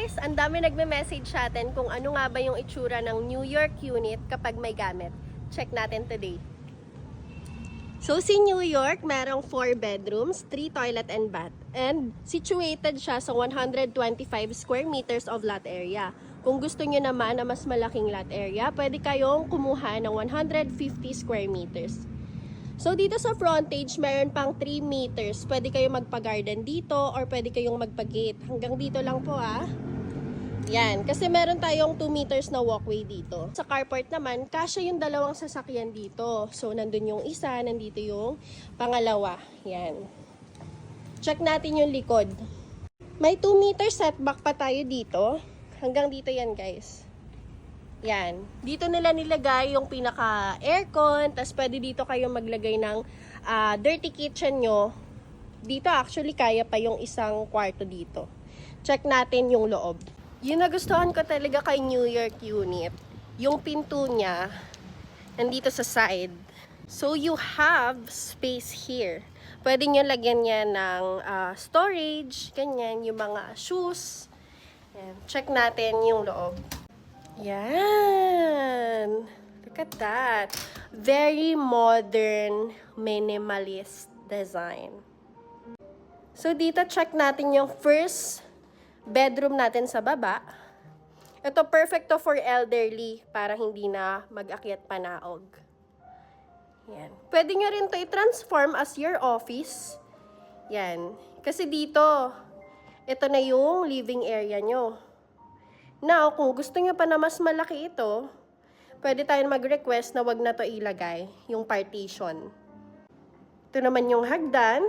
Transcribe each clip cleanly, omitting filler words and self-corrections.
guys, ang dami nagme-message sa atin kung ano nga ba yung itsura ng New York unit kapag may gamit. Check natin today. So, si New York, merong 4 bedrooms, 3 toilet and bath. And situated siya sa 125 square meters of lot area. Kung gusto nyo naman na mas malaking lot area, pwede kayong kumuha ng 150 square meters. So, dito sa frontage, meron pang 3 meters. Pwede kayong magpa-garden dito or pwede kayong magpa-gate. Hanggang dito lang po Yan, kasi meron tayong 2 meters na walkway dito. Sa carport naman, kasya yung dalawang sasakyan dito. So, nandun yung isa, nandito yung pangalawa. Yan. Check natin yung likod. May 2 meter setback pa tayo dito. Hanggang dito yan, guys. Yan. Dito nila nilagay yung pinaka-aircon. Tapos pwede dito kayo maglagay ng dirty kitchen nyo. Dito actually kaya pa yung isang kwarto dito. Check natin yung loob. Yung nagustuhan ko talaga kay New York unit, yung pinto niya nandito sa side. So you have space here. Pwede nyo lagyan niya ng storage, ganyan, yung mga shoes. Yan. Check natin yung loob. Yan. Look at that. Very modern, minimalist design. So, dito check natin yung first bedroom natin sa baba. Ito, perfect to for elderly para hindi na mag-akyat panaog. Yan. Pwede nyo rin to i-transform as your office. Yan. Kasi dito, ito na yung living area nyo. Now, kung gusto nyo pa na mas malaki ito, pwede tayong mag-request na wag na to ilagay, yung partition. Ito naman yung hagdan.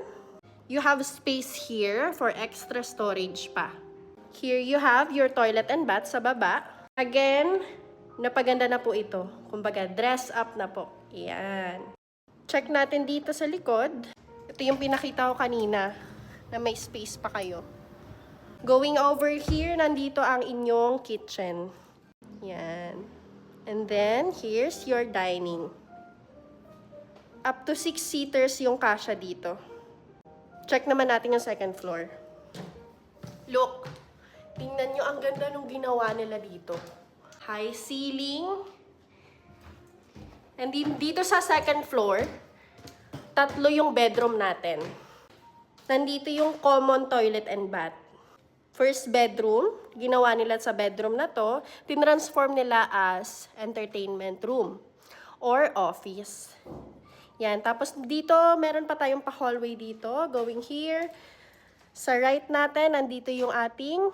You have space here for extra storage pa. Here you have your toilet and bath sa baba. Again, napaganda na po ito. Kumbaga, dress up na po. Ayan. Check natin dito sa likod. Ito yung pinakita ko kanina na may space pa kayo. Going over here, nandito ang inyong kitchen. Yan. And then, here's your dining. Up to 6 seaters yung kasya dito. Check naman natin yung second floor. Look! Tingnan nyo, ang ganda nung ginawa nila dito. High ceiling. And dito sa second floor, 3 yung bedroom natin. Nandito yung common toilet and bath. First bedroom, ginawa nila sa bedroom na to, tinransform nila as entertainment room or office. Yan, tapos dito, meron pa tayong pa-hallway dito, going here. Sa right natin, nandito yung ating